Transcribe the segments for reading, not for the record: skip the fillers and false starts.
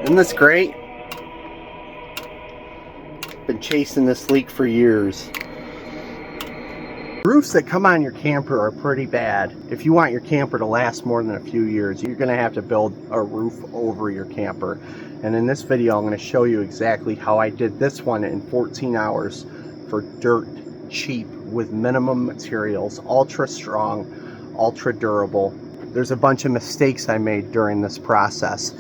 Isn't this great? Been chasing this leak for years. Roofs that come on your camper are pretty bad. If you want your camper to last more than a few years, you're going to have to build a roof over your camper. And in this video, I'm going to show you exactly how I did this one in 14 hours for dirt cheap with minimum materials, ultra strong, ultra durable. There's a bunch of mistakes I made during this process.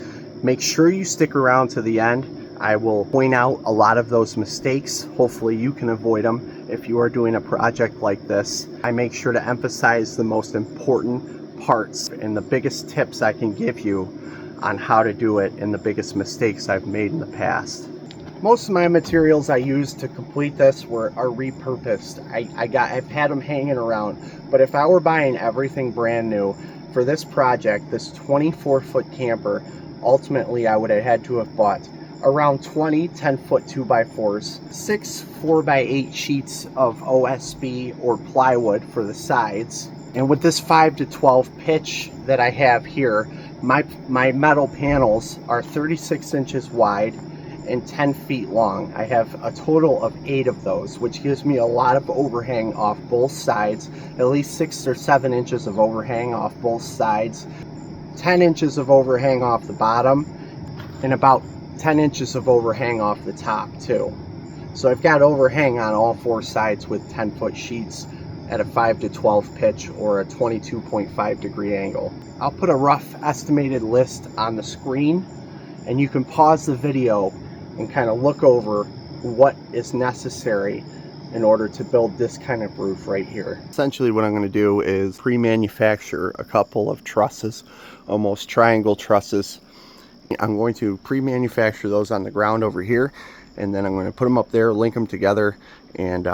Make sure you stick around to the end. I will point out a lot of those mistakes. Hopefully you can avoid them if you are doing a project like this. I make sure to emphasize the most important parts and the biggest tips I can give you on how to do it and the biggest mistakes I've made in the past. Most of my materials I used to complete this are repurposed. I've had them hanging around, but if I were buying everything brand new for this project, this 24-foot camper, ultimately I would have had to have bought around 20 10-foot 2x4s, 6 4x8 sheets of OSB or plywood for the sides, and with this 5 to 12 pitch that I have here, my metal panels are 36 inches wide and 10 feet long. I have a total of 8 of those, which gives me a lot of overhang off both sides, at least 6 or 7 inches of overhang off both sides, 10 inches of overhang off the bottom, and about 10 inches of overhang off the top too. So I've got overhang on all 4 sides with 10-foot sheets at a 5 to 12 pitch or a 22.5 degree angle. I'll put a rough estimated list on the screen, and you can pause the video and kind of look over what is necessary in order to build this kind of roof right here. Essentially what I'm going to do is pre-manufacture a couple of trusses, almost triangle trusses. I'm going to pre-manufacture those on the ground over here, and then I'm going to put them up there, link them together, and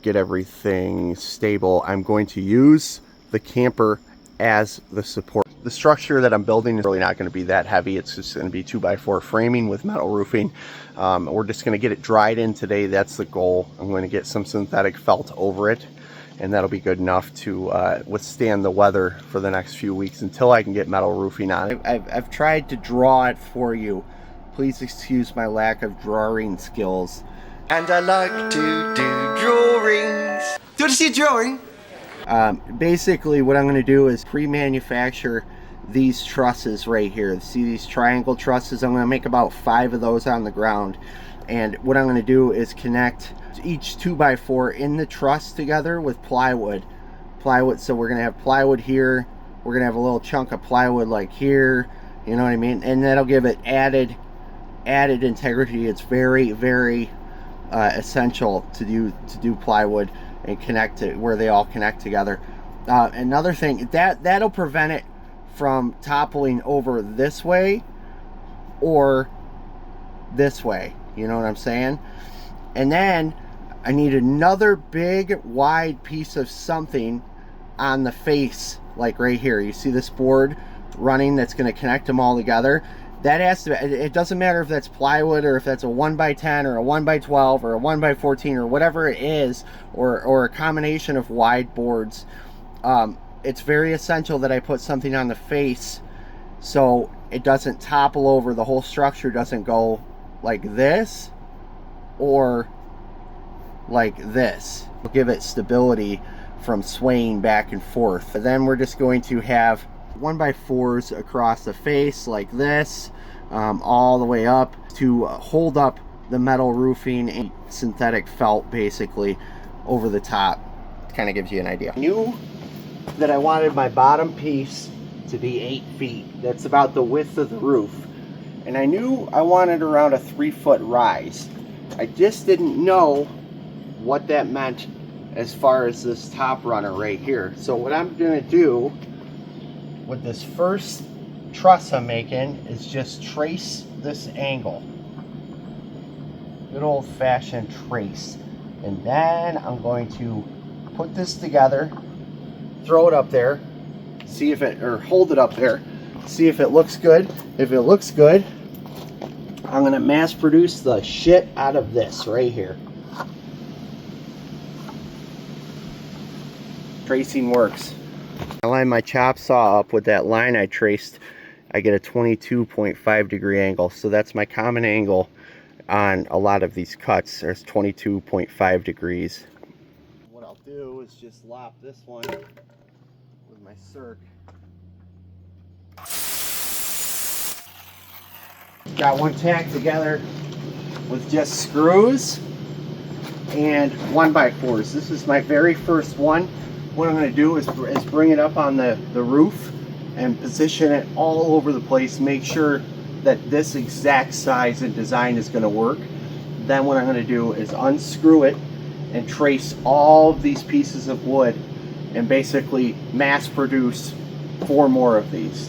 get everything stable. I'm going to use the camper as the support. The structure that I'm building is really not going to be that heavy. It's just going to be 2x4 framing with metal roofing. We're just going to get it dried in today. That's the goal. I'm going to get some synthetic felt over it, and that'll be good enough to withstand the weather for the next few weeks until I can get metal roofing on it. I've tried to draw it for you. Please excuse my lack of drawing skills. And I like to do drawings. Do you want to see a drawing? Basically what I'm going to do is pre-manufacture these trusses right here. See these triangle trusses? I'm going to make about 5 of those on the ground, and what I'm going to do is connect each 2x4 in the truss together with plywood. So we're going to have plywood here, we're going to have a little chunk of plywood like here, you know what I mean, and that'll give it added integrity. It's very, very essential to do plywood and connect to where they all connect together. Another thing that'll prevent it from toppling over this way or this way, you know what I'm saying? And then I need another big wide piece of something on the face, like right here. You see this board running that's going to connect them all together. That has to, it doesn't matter if that's plywood or if that's a 1x10 or a 1x12 or a 1x14 or whatever it is, or a combination of wide boards. It's very essential that I put something on the face so it doesn't topple over. The whole structure doesn't go like this or like this. We'll give it stability from swaying back and forth. Then we're just going to have 1x4s across the face like this, all the way up to hold up the metal roofing and synthetic felt basically over the top. Kind of gives you an idea. I knew that I wanted my bottom piece to be 8 feet. That's about the width of the roof. And I knew I wanted around a 3-foot rise. I just didn't know what that meant as far as this top runner right here. So what I'm going to do with this first truss I'm making is just trace this angle. Good old-fashioned trace. And then I'm going to put this together, throw it up there, see if it, or hold it up there, see if it looks good. If it looks good, I'm going to mass produce the shit out of this right here. Tracing works. I lined my chop saw up with that line I traced I get a 22.5 degree angle. So that's my common angle on a lot of these cuts. There's 22.5 degrees. What I'll do is just lop this one with my circ. Got one tacked together with just screws and 1x4s. This is my very first one. What I'm going to do is bring it up on the roof and position it all over the place. Make sure that this exact size and design is going to work. Then what I'm going to do is unscrew it and trace all of these pieces of wood and basically mass produce 4 more of these.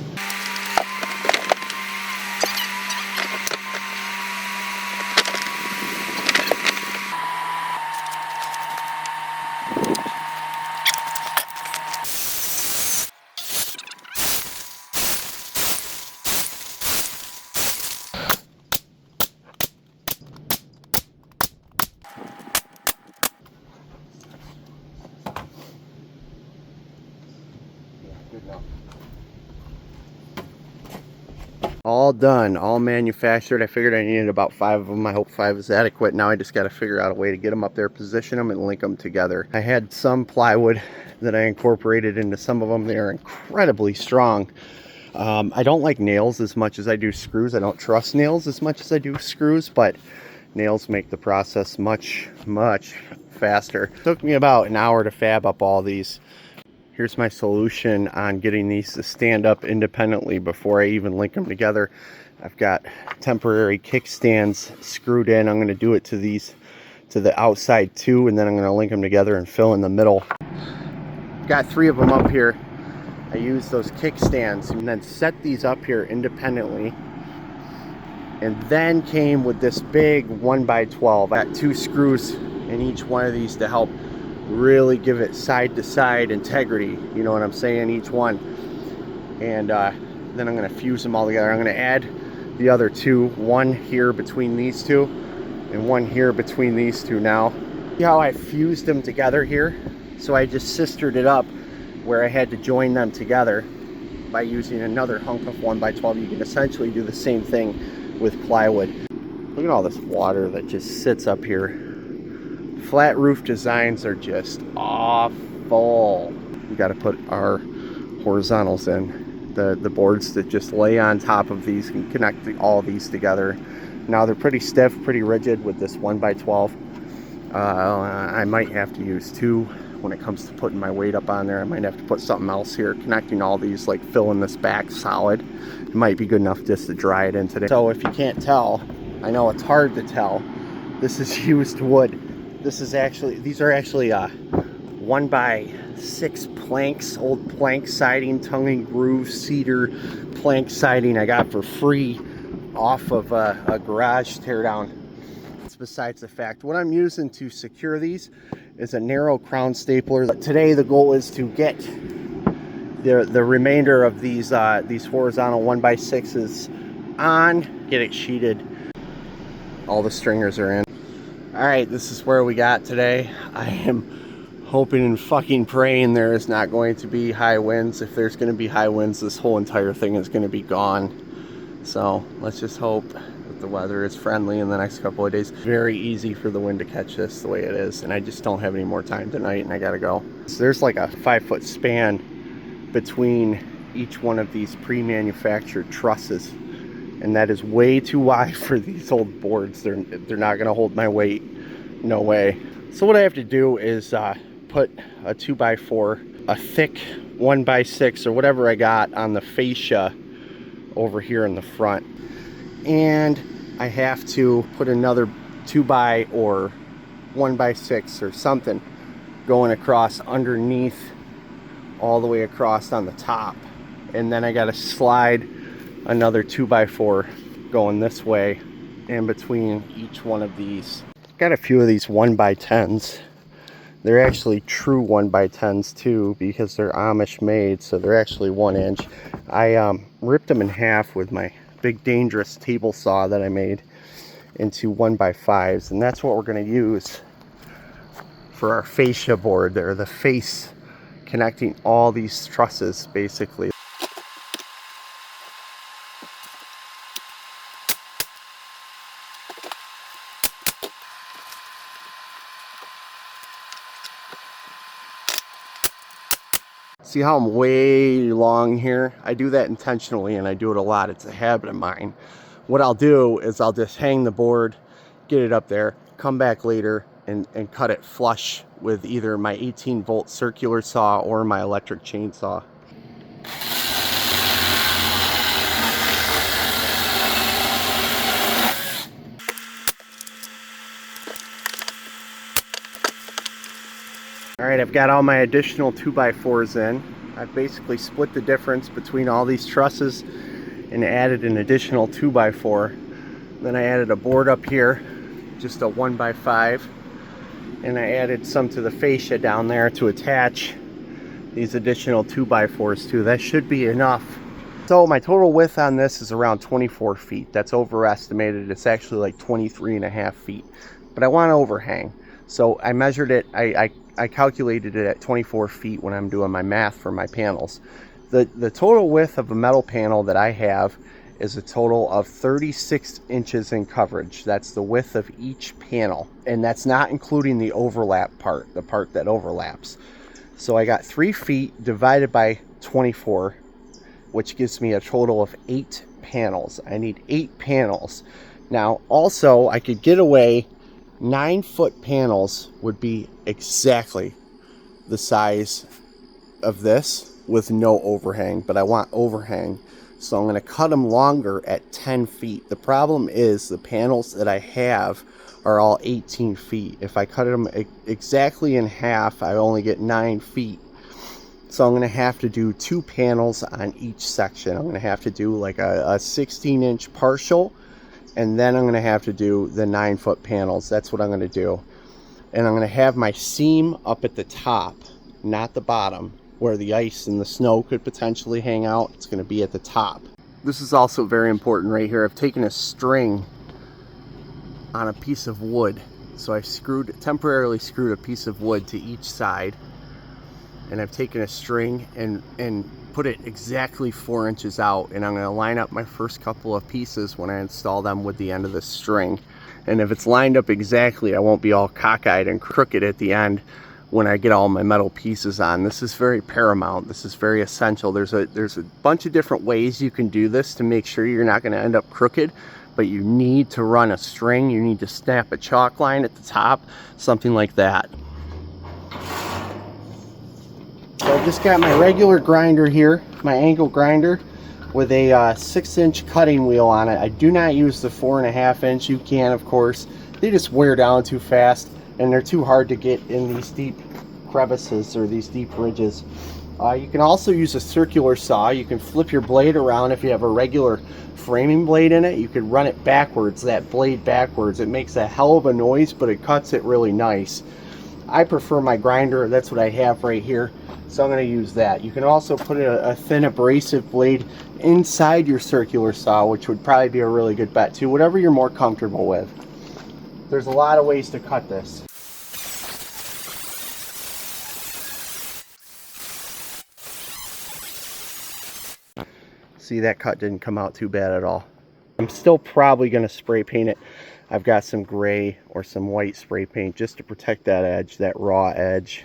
All done, all manufactured. I figured I needed about 5 of them. I hope 5 is adequate. Now I just got to figure out a way to get them up there, position them, and link them together. I had some plywood that I incorporated into some of them. They are incredibly strong. I don't like nails as much as I do screws. I don't trust nails as much as I do screws, but nails make the process much, much faster. It took me about an hour to fab up all these. Here's my solution on getting these to stand up independently before I even link them together. I've got temporary kickstands screwed in. I'm going to do it to these, to the outside too, and then I'm going to link them together and fill in the middle. Got 3 of them up here. I use those kickstands and then set these up here independently, and then came with this big 1x12. I got 2 screws in each one of these to help really give it side to side integrity, you know what I'm saying, each one. And then I'm going to fuse them all together. I'm going to add the other 2, one here between these 2 and one here between these 2 now. See how I fused them together here? So I just sistered it up where I had to join them together by using another hunk of 1x12. You can essentially do the same thing with plywood. Look at all this water that just sits up here. Flat roof designs are just awful. We got to put our horizontals in, the boards that just lay on top of these and connect all these together. Now they're pretty stiff, pretty rigid with this 1x12. I might have to use 2 when it comes to putting my weight up on there. I might have to put something else here connecting all these, like filling this back solid. It might be good enough just to dry it in today. So if you can't tell, I know it's hard to tell, this is used wood. This is actually, these are actually 1x6 planks, old plank siding, tongue and groove cedar plank siding I got for free off of a garage teardown. It's besides the fact. What I'm using to secure these is a narrow crown stapler. Today the goal is to get the remainder of these horizontal 1x6s on, get it sheeted. All the stringers are in. Alright, this is where we got today. I am hoping and fucking praying there is not going to be high winds. If there's going to be high winds, this whole entire thing is going to be gone. So let's just hope that the weather is friendly in the next couple of days. Very easy for the wind to catch this the way it is, and I just don't have any more time tonight and I gotta go. So there's like a 5-foot span between each one of these pre-manufactured trusses. And that is way too wide for these old boards. They're not going to hold my weight. No way. So what I have to do is put a 2x4, a thick 1x6 or whatever I got on the fascia over here in the front. And I have to put another 2x or 1x6 or something going across underneath, all the way across on the top. And then I got to slide another 2x4 going this way in between each one of these. Got a few of these 1x10s. They're actually true 1x10s too, because they're Amish made, so they're actually 1 inch. I ripped them in half with my big dangerous table saw that I made into 1x5s, and that's what we're going to use for our fascia board there, the face connecting all these trusses basically. See how I'm way long here? I do that intentionally, and I do it a lot. It's a habit of mine. What I'll do is I'll just hang the board, get it up there, come back later, and cut it flush with either my 18-volt circular saw or my electric chainsaw. Alright, I've got all my additional 2x4s in. I've basically split the difference between all these trusses and added an additional 2x4. Then I added a board up here, just a 1x5, and I added some to the fascia down there to attach these additional 2x4s to. That should be enough. So my total width on this is around 24 feet. That's overestimated. It's actually like 23.5 feet. But I want to overhang. So I measured it, I calculated it at 24 feet when I'm doing my math for my panels. The total width of a metal panel that I have is a total of 36 inches in coverage. That's the width of each panel. And that's not including the overlap part, the part that overlaps. So I got 3 feet divided by 24, which gives me a total of 8 panels. I need 8 panels. Now, also, I could get away 9-foot panels would be exactly the size of this with no overhang, but I want overhang, so I'm going to cut them longer at 10 feet. The problem is the panels that I have are all 18 feet. If I cut them exactly in half, I only get 9 feet. So I'm going to have to do 2 panels on each section. I'm going to have to do like a 16-inch partial, and then I'm going to have to do the 9-foot panels. That's what I'm going to do. And I'm going to have my seam up at the top, not the bottom, where the ice and the snow could potentially hang out. It's going to be at the top. This is also very important right here. I've taken a string on a piece of wood. So I temporarily screwed a piece of wood to each side. And I've taken a string and put it exactly 4 inches out, and I'm going to line up my first couple of pieces when I install them with the end of the string. And if it's lined up exactly, I won't be all cockeyed and crooked at the end when I get all my metal pieces on. This is very paramount. This is very essential. There's a bunch of different ways you can do this to make sure you're not going to end up crooked, but you need to run a string. You need to snap a chalk line at the top, something like that. So I've just got my regular grinder here, my angle grinder, with a 6-inch cutting wheel on it. I do not use the 4.5-inch. You can, of course. They just wear down too fast, and they're too hard to get in these deep crevices or these deep ridges. You can also use a circular saw. You can flip your blade around. If you have a regular framing blade in it, you could run it backwards, that blade backwards. It makes a hell of a noise, but it cuts it really nice. I prefer my grinder. That's what I have right here, so I'm going to use that. You can also put a thin abrasive blade inside your circular saw, which would probably be a really good bet too, whatever you're more comfortable with. There's a lot of ways to cut this. See, that cut didn't come out too bad at all. I'm still probably going to spray paint it. I've got some gray or some white spray paint just to protect that edge, that raw edge.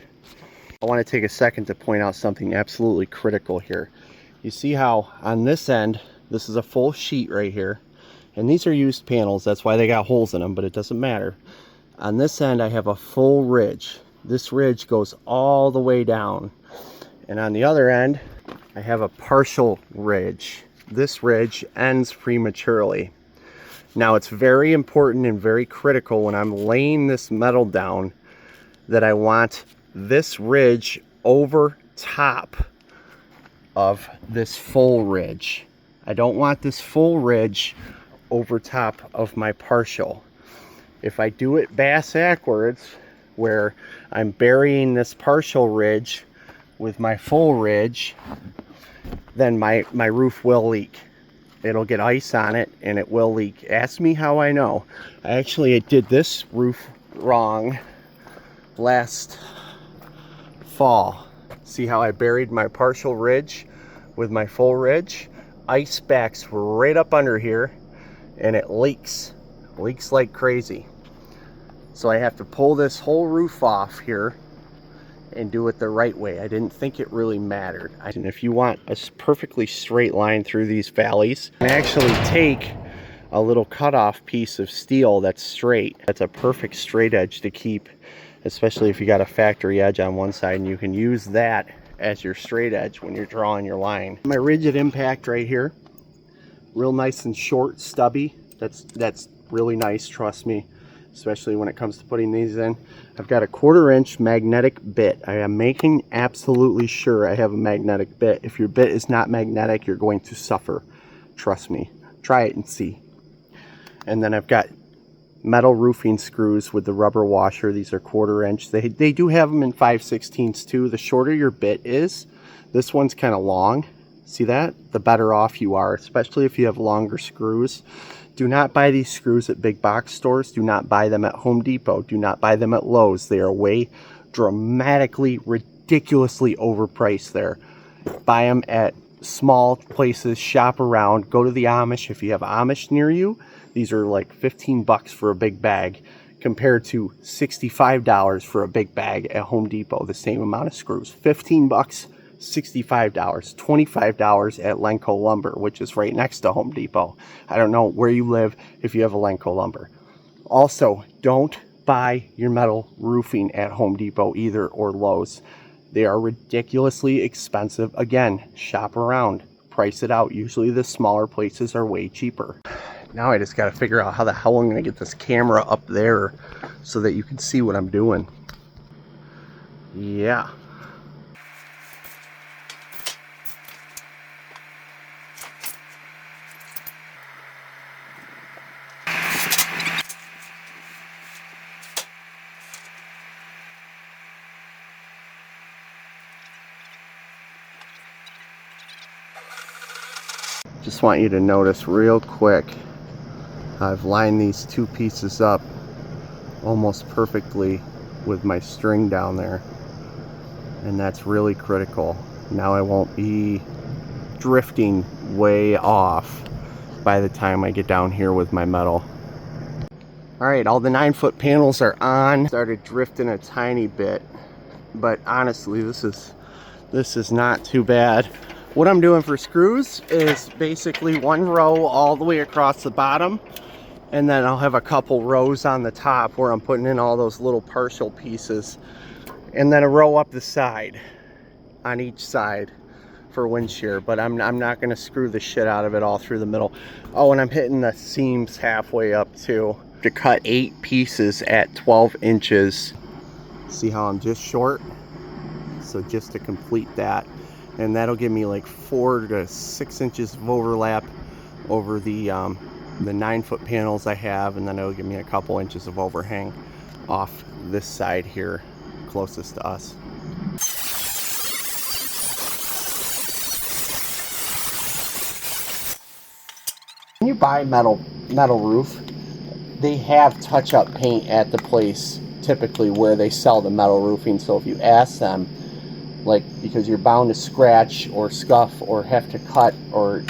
I want to take a second to point out something absolutely critical here. You see how on this end, this is a full sheet right here, and these are used panels, that's why they got holes in them, but it doesn't matter. On this end, I have a full ridge. This ridge goes all the way down, and on the other end, I have a partial ridge. This ridge ends prematurely. Now, it's very important and very critical when I'm laying this metal down that I want this ridge over top of this full ridge. I don't want this full ridge over top of my partial. If I do it backwards, where I'm burying this partial ridge with my full ridge, then my roof will leak. It'll get ice on it and it will leak. Ask me how I know. I actually did this roof wrong last fall. See how I buried my partial ridge with my full ridge? Ice backs right up under here and it leaks like crazy. So I have to pull this whole roof off here and do it the right way. I didn't think it really mattered. And if you want a perfectly straight line through these valleys, and actually take a little cutoff piece of steel that's straight. That's a perfect straight edge to keep, especially if you got a factory edge on one side, and you can use that as your straight edge when you're drawing your line. My rigid impact right here, real nice and short, stubby. That's really nice, trust me, especially when it comes to putting these in. I've got a 1/4 inch magnetic bit. I am making absolutely sure I have a magnetic bit. If your bit is not magnetic, you're going to suffer. Trust me. Try it and see. And then I've got metal roofing screws with the rubber washer. These are 1/4 inch. They do have them in 5/16 too. The shorter your bit is, this one's kind of long. See that? The better off you are, especially if you have longer screws. Do not buy these screws at big box stores. Do not buy them at Home Depot. Do not buy them at Lowe's. They are way dramatically, ridiculously overpriced there. Buy them at small places. Shop around. Go to the Amish. If you have Amish near you, these are like 15 bucks for a big bag compared to $65 for a big bag at Home Depot. The same amount of screws. 15 bucks, $65, $25 at Lenco Lumber, which is right next to Home Depot. I don't know where you live if you have a Lenco Lumber. Also, don't buy your metal roofing at Home Depot either, or Lowe's. They are ridiculously expensive. Again, shop around, price it out. Usually the smaller places are way cheaper. Now I just got to figure out how the hell I'm going to get this camera up there so that you can see what I'm doing. Yeah. Just want you to notice real quick, I've lined these two pieces up almost perfectly with my string down there, and that's really critical. Now I won't be drifting way off by the time I get down here with my metal. Alright, all the 9-foot panels are on. Started drifting a tiny bit, but honestly this is not too bad. What I'm doing for screws is basically one row all the way across the bottom, and then I'll have a couple rows on the top where I'm putting in all those little partial pieces, and then a row up the side on each side for wind shear. But I'm not going to screw the shit out of it all through the middle. Oh, and I'm hitting the seams halfway up too. To cut 8 pieces at 12 inches. See how I'm just short? So just to complete that. And that'll give me like 4 to 6 inches of overlap over the 9-foot panels I have, and then it'll give me a couple inches of overhang off this side here closest to us. When you buy metal roof, they have touch-up paint at the place typically where they sell the metal roofing. So if you ask them, like, because you're bound to scratch or scuff or have to cut, or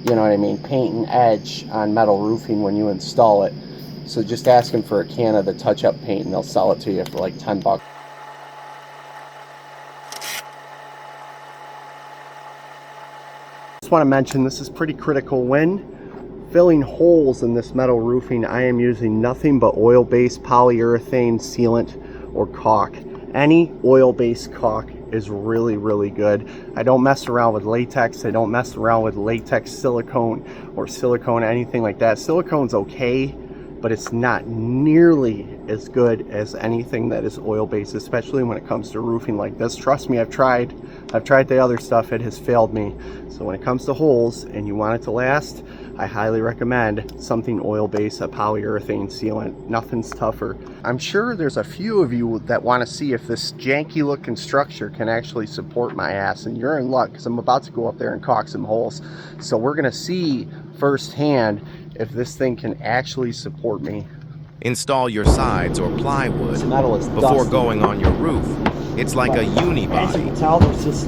you know what I mean, paint an edge on metal roofing when you install it. So just ask them for a can of the touch-up paint and they'll sell it to you for like 10 bucks. Just want to mention, this is pretty critical. When filling holes in this metal roofing, I am using nothing but oil-based polyurethane sealant or caulk. Any oil-based caulk is really, really good. I don't mess around with latex. I don't mess around with latex silicone or silicone, anything like that. Silicone's okay, but it's not nearly as good as anything that is oil-based, especially when it comes to roofing like this. Trust me, I've tried the other stuff. It has failed me. So when it comes to holes and you want it to last, I highly recommend something oil-based, a polyurethane sealant. Nothing's tougher. I'm sure there's a few of you that want to see if this janky looking structure can actually support my ass, and you're in luck, because I'm about to go up there and caulk some holes. So we're going to see firsthand if this thing can actually support me. Install your sides or plywood This metal is before dusty. going on your roof. It's like a As you unibody. can tell, there's just,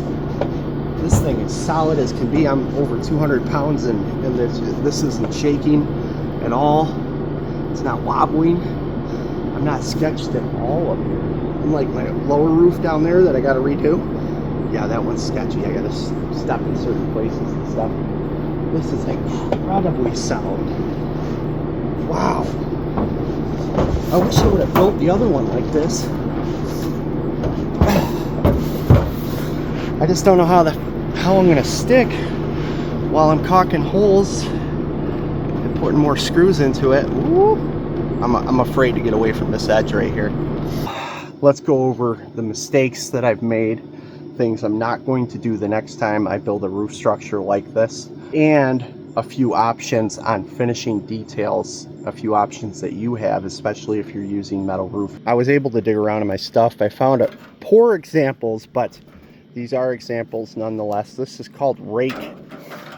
this thing is solid as can be. I'm over 200 pounds and this isn't shaking at all. It's not wobbling. I'm not sketched at all up here. And like my lower roof down there that I got to redo, yeah, that one's sketchy. I got to step in certain places and stuff. This is incredibly sound. Wow. I wish I would have built the other one like this. I just don't know how I'm gonna stick while I'm caulking holes and putting more screws into it. Woo. I'm afraid to get away from this edge right here. Let's go over the mistakes that I've made, things I'm not going to do the next time I build a roof structure like this, and a few options on finishing details, a few options that you have, especially if you're using metal roof. I was able to dig around in my stuff. I found poor examples, but these are examples nonetheless. This is called rake,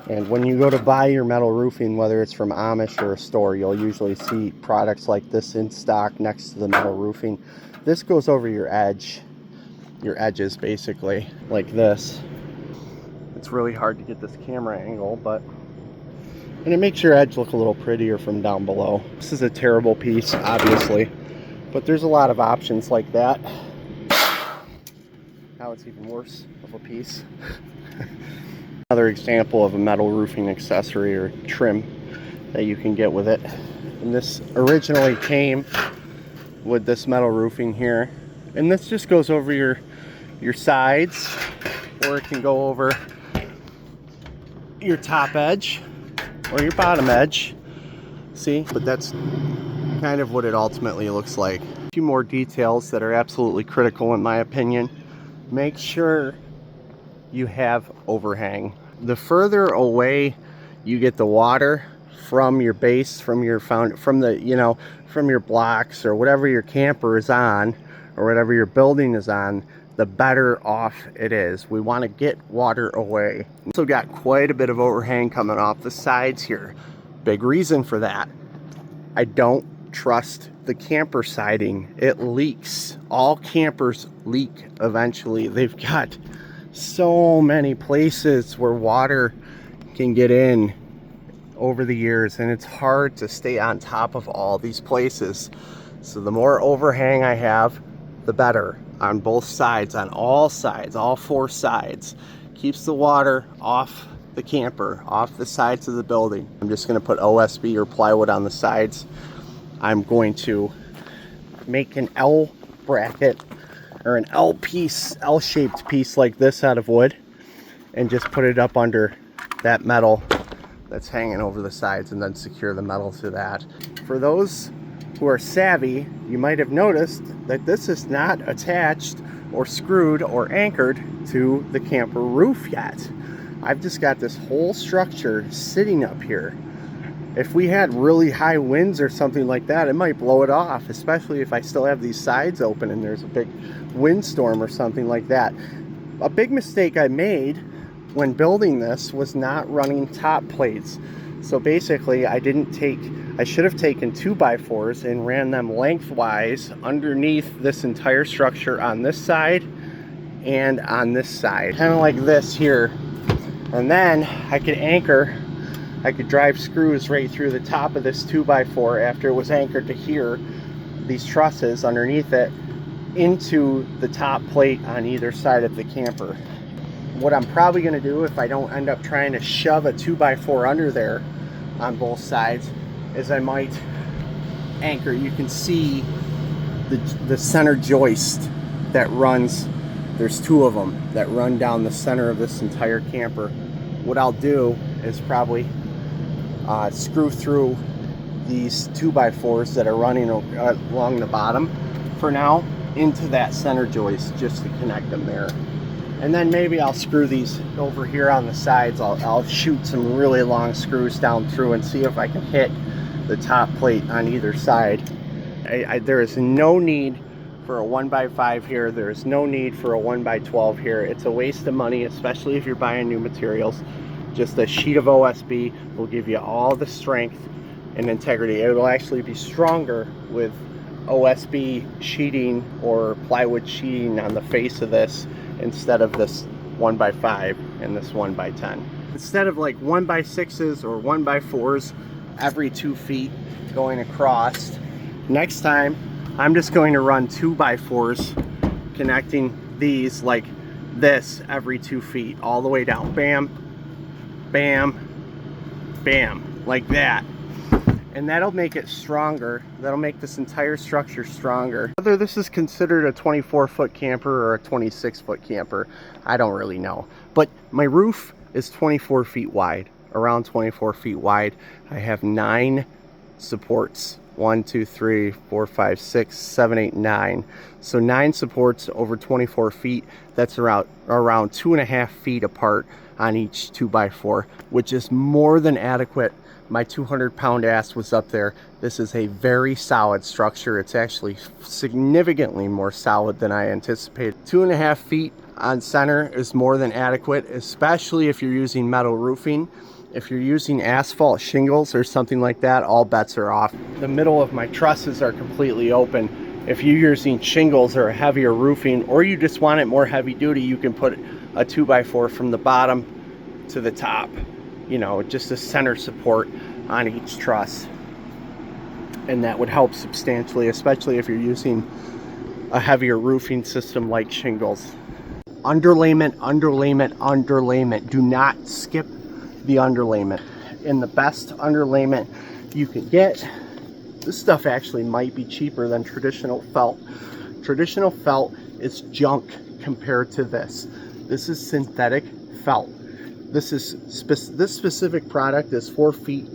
and when you go to buy your metal roofing, whether it's from Amish or a store, you'll usually see products like this in stock next to the metal roofing. This goes over your edges basically, like this. It's really hard to get this camera angle, and it makes your edge look a little prettier from down below. This is a terrible piece, obviously, but there's a lot of options like that. Now it's even worse of a piece. Another example of a metal roofing accessory or trim that you can get with it. And this originally came with this metal roofing here. And this just goes over your sides, or it can go over your top edge or your bottom edge. See? But that's kind of what it ultimately looks like. A few more details that are absolutely critical in my opinion. Make sure you have overhang. The further away you get the water from your base, from your blocks or whatever your camper is on or whatever your building is on, the better off it is. We want to get water away. Also got quite a bit of overhang coming off the sides here. Big reason for that, I don't trust the camper siding. It leaks. All campers leak eventually. They've got so many places where water can get in over the years, and it's hard to stay on top of all these places. So the more overhang I have, the better, on both sides, on all sides, all four sides. Keeps the water off the camper, off the sides of the building. I'm just going to put OSB or plywood on the sides. I'm going to make an L bracket or an L-shaped piece like this out of wood, and just put it up under that metal that's hanging over the sides, and then secure the metal to that. For those who are savvy, you might have noticed that this is not attached or screwed or anchored to the camper roof yet. I've just got this whole structure sitting up here. If we had really high winds or something like that, it might blow it off, especially if I still have these sides open and there's a big windstorm or something like that. A big mistake I made when building this was not running top plates. So basically I should have taken 2x4s and ran them lengthwise underneath this entire structure on this side and on this side, kind of like this here. And then I could drive screws right through the top of this 2x4 after it was anchored to here, these trusses underneath it, into the top plate on either side of the camper. What I'm probably going to do, if I don't end up trying to shove a 2x4 under there on both sides, is I might anchor. You can see the center joist that runs, there's two of them that run down the center of this entire camper. What I'll do is probably screw through these 2x4s that are running along the bottom for now into that center joist, just to connect them there. And then maybe I'll screw these over here on the sides. I'll shoot some really long screws down through and see if I can hit the top plate on either side. There is no need for a 1x5 here. There is no need for a 1x12 here. It's a waste of money, especially if you're buying new materials. Just a sheet of OSB will give you all the strength and integrity. It will actually be stronger with OSB sheeting or plywood sheeting on the face of this instead of this 1x5 and this 1x10. Instead of like 1x6s or 1x4s every 2 feet going across, next time I'm just going to run 2x4s connecting these like this every 2 feet all the way down. Bam, bam, bam, like that. And that'll make it stronger. That'll make this entire structure stronger. Whether this is considered a 24-foot camper or a 26-foot camper, I don't really know. But my roof is 24 feet wide, around 24 feet wide. I have 9 supports. 1, 2, 3, 4, 5, 6, 7, 8, 9. So 9 supports over 24 feet. That's around 2.5 feet apart on each 2x4, which is more than adequate. My 200-pound ass was up there. This is a very solid structure. It's actually significantly more solid than I anticipated. 2.5 feet on center is more than adequate, especially if you're using metal roofing. If you're using asphalt shingles or something like that, all bets are off. The middle of my trusses are completely open. If you're using shingles or a heavier roofing, or you just want it more heavy duty, you can put a 2x4 from the bottom to the top. You know, just a center support on each truss. And that would help substantially, especially if you're using a heavier roofing system like shingles. Underlayment, underlayment, underlayment. Do not skip the underlayment. And the best underlayment you can get, this stuff actually might be cheaper than traditional felt. Traditional felt is junk compared to this. This is synthetic felt. This specific product is 4 feet.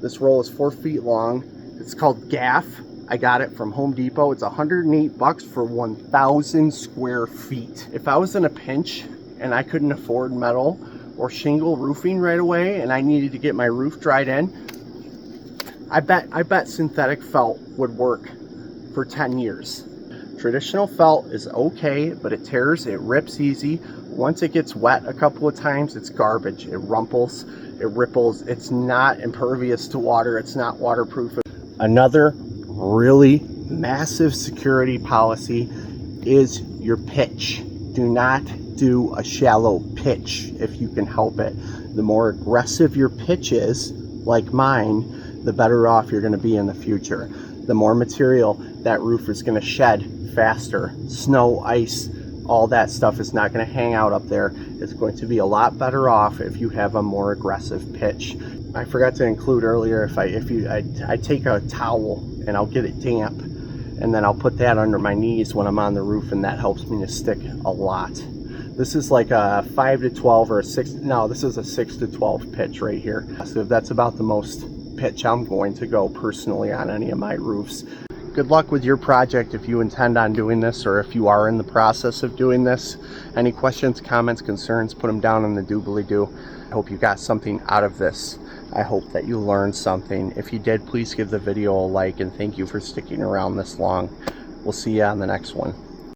This roll is 4 feet long. It's called gaff. I got it from Home Depot. It's $108 for 1,000 square feet. If I was in a pinch and I couldn't afford metal or shingle roofing right away and I needed to get my roof dried in, I bet synthetic felt would work for 10 years. Traditional felt is okay, but it tears, it rips easy. Once it gets wet a couple of times, it's garbage. It rumples, it ripples. It's not impervious to water. It's not waterproof. Another really massive security policy is your pitch. Do not do a shallow pitch if you can help it. The more aggressive your pitch is, like mine, the better off you're going to be in the future. The more material that roof is going to shed faster. Snow, ice, all that stuff is not going to hang out up there. It's going to be a lot better off if you have a more aggressive pitch. I forgot to include earlier, I take a towel and I'll get it damp, and then I'll put that under my knees when I'm on the roof, and that helps me to stick a lot. This is like a 5 to 12 or a 6, no, this is a 6 to 12 pitch right here. So that's about the most pitch I'm going to go personally on any of my roofs. Good luck with your project if you intend on doing this, or if you are in the process of doing this. Any questions, comments, concerns, put them down in the doobly-doo. I hope you got something out of this. I hope that you learned something. If you did, please give the video a like, and thank you for sticking around this long. We'll see you on the next one.